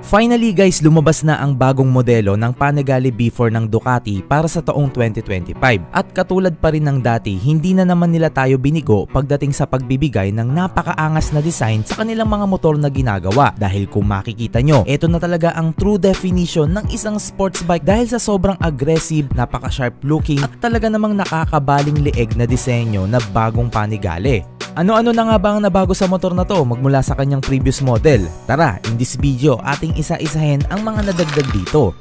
Finally guys, lumabas na ang bagong modelo ng Panigale B4 ng Ducati para sa taong 2025. At katulad pa rin ng dati, hindi na naman nila tayo binigo pagdating sa pagbibigay ng napakaangas na design sa kanilang mga motor na ginagawa. Dahil kung makikita nyo, ito na talaga ang true definition ng isang sports bike dahil sa sobrang aggressive, napaka-sharp looking at talaga namang nakakabaling leeg na disenyo na bagong Panigale. Ano-ano na nga ba ang nabago sa motor na to magmula sa kanyang previous model? Tara, in this video, ating isa-isahin ang mga nadagdag dito.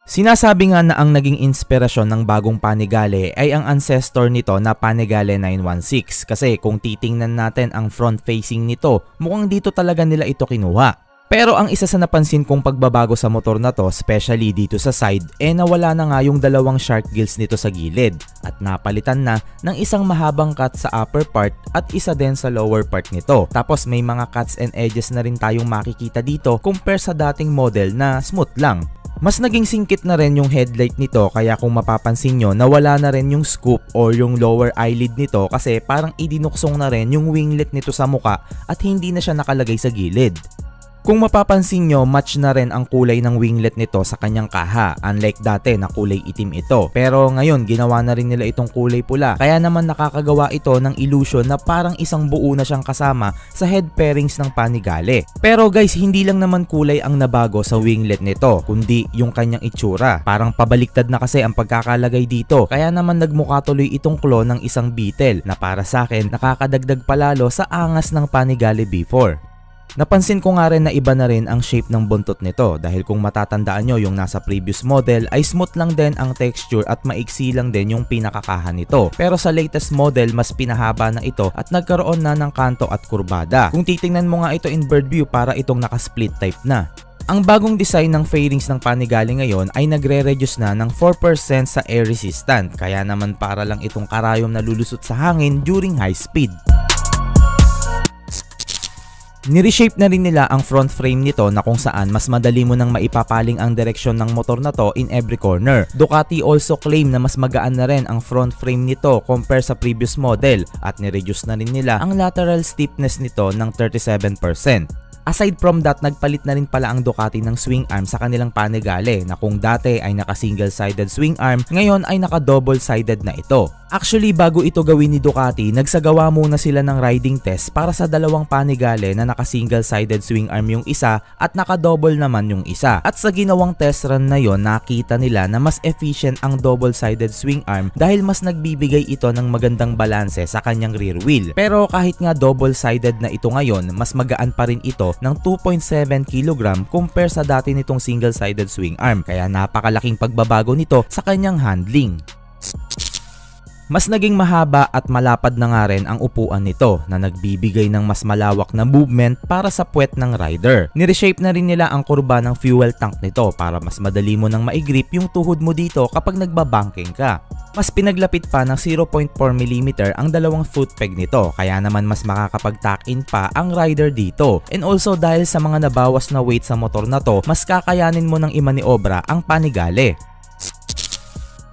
Sinasabi nga na ang naging inspirasyon ng bagong Panigale ay ang ancestor nito na Panigale 916 kasi kung titingnan natin ang front facing nito, mukhang dito talaga nila ito kinuha. Pero ang isa sa napansin kong pagbabago sa motor na to, especially dito sa side, nawala na nga yung dalawang shark gills nito sa gilid at napalitan na ng isang mahabang cut sa upper part at isa din sa lower part nito. Tapos may mga cuts and edges na rin tayong makikita dito compare sa dating model na smooth lang. Mas naging singkit na rin yung headlight nito kaya kung mapapansin nyo nawala na rin yung scoop or yung lower eyelid nito kasi parang idinuksong na rin yung winglet nito sa muka at hindi na siya nakalagay sa gilid. Kung mapapansin nyo, match na rin ang kulay ng winglet nito sa kanyang kaha, unlike dati na kulay itim ito. Pero ngayon, ginawa na rin nila itong kulay pula, kaya naman nakakagawa ito ng illusion na parang isang buo na siyang kasama sa head pairings ng Panigale. Pero guys, hindi lang naman kulay ang nabago sa winglet nito, kundi yung kanyang itsura. Parang pabaliktad na kasi ang pagkakalagay dito, kaya naman nagmukha tuloy itong clone ng isang Beetle na para sa akin nakakadagdag palalo sa angas ng Panigale B4. Napansin ko nga rin na iba na rin ang shape ng buntot nito dahil kung matatandaan nyo yung nasa previous model ay smooth lang din ang texture at maiksi lang din yung pinakakahan nito. Pero sa latest model mas pinahaba na ito at nagkaroon na ng kanto at kurbada. Kung titingnan mo nga ito in bird view para itong naka-split type na. Ang bagong design ng fairings ng Panigale ngayon ay nagre-reduce na ng 4% sa air resistant kaya naman para lang itong karayom na lulusot sa hangin during high speed. Nireshape na rin nila ang front frame nito na kung saan mas madali mo nang maipapaling ang direksyon ng motor na to in every corner. Ducati also claim na mas magaan na rin ang front frame nito compare sa previous model at nireduce na rin nila ang lateral stiffness nito ng 37%. Aside from that, nagpalit na rin pala ang Ducati ng swing arm sa kanilang Panigale na kung dati ay naka single-sided swing arm, ngayon ay naka double-sided na ito. Actually, bago ito gawin ni Ducati, nagsagawa muna sila ng riding test para sa dalawang Panigale na naka single-sided swing arm yung isa at naka double naman yung isa. At sa ginawang test run na yon, nakita nila na mas efficient ang double-sided swing arm dahil mas nagbibigay ito ng magandang balanse sa kanyang rear wheel. Pero kahit nga double-sided na ito ngayon, mas magaan pa rin ito ng 2.7 kg compare sa dati nitong single-sided swing arm. Kaya napakalaking pagbabago nito sa kanyang handling. Mas naging mahaba at malapad na nga rin ang upuan nito na nagbibigay ng mas malawak na movement para sa puwet ng rider. Nireshape na rin nila ang kurba ng fuel tank nito para mas madali mo nang maigrip yung tuhod mo dito kapag nagbabanking ka. Mas pinaglapit pa ng 0.4 mm ang dalawang foot peg nito kaya naman mas makakapag-tuck in pa ang rider dito. And also dahil sa mga nabawas na weight sa motor na to, mas kakayanin mo nang imaniobra ang Panigale.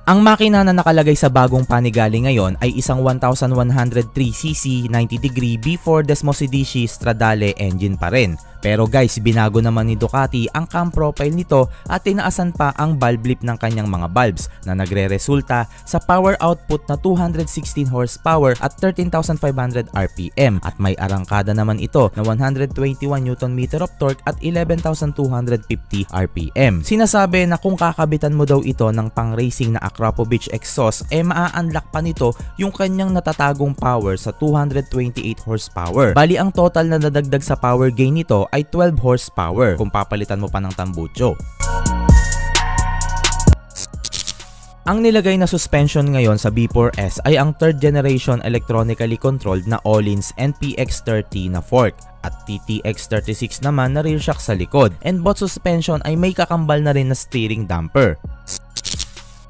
Ang makina na nakalagay sa bagong Panigale ngayon ay isang 1103cc 90° B4 Desmosedici Stradale engine pa rin. Pero guys, binago naman ni Ducati ang cam profile nito at tinaasan pa ang valve lip ng kanyang mga valves na nagre-resulta sa power output na 216 horsepower at 13,500 RPM at may arangkada naman ito na 121 Nm of torque at 11,250 RPM. Sinasabi na kung kakabitan mo daw ito ng pang-racing na Akrapovic exhaust maa-unlock pa nito yung kanyang natatagong power sa 228 horsepower. Bali ang total na nadagdag sa power gain nito ay 12 horsepower kung papalitan mo pa ng tambucho. Ang nilagay na suspension ngayon sa B4S ay ang 3rd generation electronically controlled na Öhlins NPX30 na fork at TTX36 naman na rear shock sa likod, and both suspension ay may kakambal na rin na steering damper.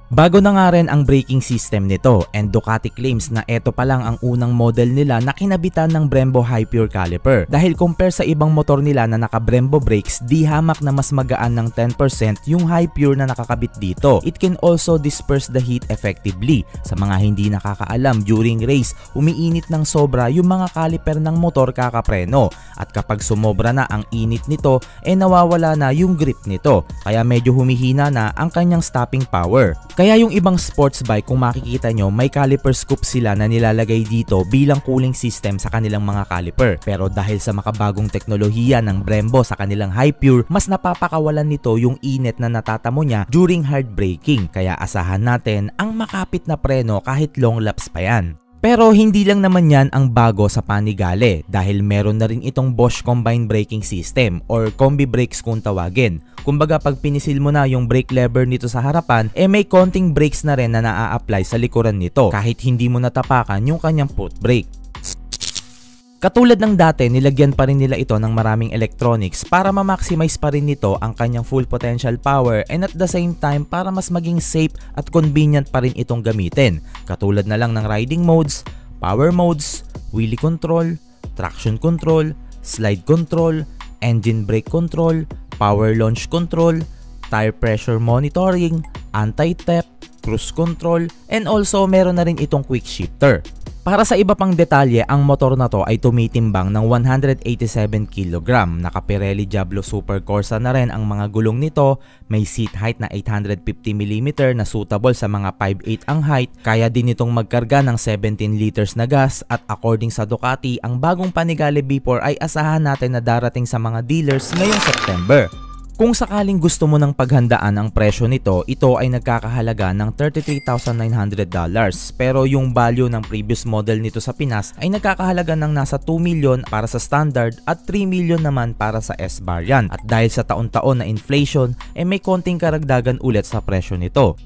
Bago na nga rin ang braking system nito, and Ducati claims na eto pa lang ang unang model nila na kinabitan ng Brembo High Pure Caliper. Dahil compare sa ibang motor nila na naka Brembo brakes, di hamak na mas magaan ng 10% yung High Pure na nakakabit dito. It can also disperse the heat effectively. Sa mga hindi nakakaalam, during race, umiinit ng sobra yung mga caliper ng motor kakapreno. At kapag sumobra na ang init nito, nawawala na yung grip nito. Kaya medyo humihina na ang kanyang stopping power. Kaya yung ibang sports bike, kung makikita nyo, may caliper scoop sila na nilalagay dito bilang cooling system sa kanilang mga caliper. Pero dahil sa makabagong teknolohiya ng Brembo sa kanilang High Pure, mas napapakawalan nito yung init na natatamo niya during hard braking. Kaya asahan natin ang makapit na preno kahit long laps pa yan. Pero hindi lang naman yan ang bago sa Panigale dahil meron na rin itong Bosch Combined Braking System or Combi Brakes kung tawagin. Kumbaga pag pinisil mo na yung brake lever nito sa harapan, may konting brakes na rin na naa-apply sa likuran nito kahit hindi mo natapakan yung kanyang foot brake. Katulad ng dati, nilagyan pa rin nila ito ng maraming electronics para ma-maximize pa rin nito ang kanyang full potential power and at the same time para mas maging safe at convenient pa rin itong gamitin. Katulad na lang ng riding modes, power modes, wheelie control, traction control, slide control, engine brake control, power launch control, tire pressure monitoring, anti-theft, cruise control, and also meron na rin itong quick shifter. Para sa iba pang detalye, ang motor na to ay tumitimbang ng 187 kg. Naka Pirelli Diablo Super Corsa na rin ang mga gulong nito. May seat height na 850 mm na suitable sa mga 5'8 ang height. Kaya din itong magkarga ng 17 liters na gas at according sa Ducati, ang bagong Panigale V4 ay asahan natin na darating sa mga dealers ngayong September. Kung sakaling gusto mo ng paghandaan ang presyo nito, ito ay nagkakahalaga ng $33,900 pero yung value ng previous model nito sa Pinas ay nagkakahalaga ng nasa 2 million para sa standard at 3 million naman para sa S variant. At dahil sa taon-taon na inflation, may konting karagdagan ulit sa presyo nito.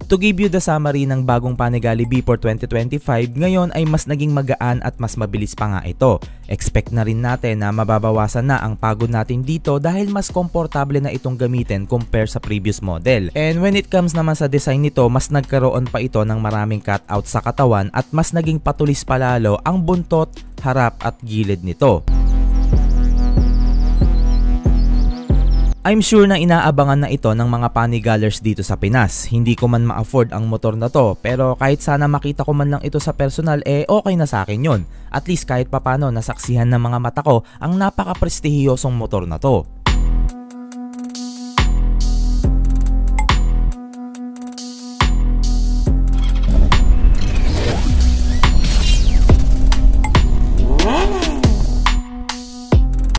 To give you the summary ng bagong Panigale V4 2025, ngayon ay mas naging magaan at mas mabilis pa nga ito. Expect na rin natin na mababawasan na ang pagod natin dito dahil mas komportable na itong gamitin compare sa previous model. And when it comes naman sa design nito, mas nagkaroon pa ito ng maraming cutout sa katawan at mas naging patulis palalo ang buntot, harap at gilid nito. I'm sure na inaabangan na ito ng mga Panigalers dito sa Pinas. Hindi ko man ma-afford ang motor na to, pero kahit sana makita ko man lang ito sa personal, okay na sa akin yun. At least kahit papano nasaksihan ng mga mata ko ang napaka-prestihiyosong motor na to.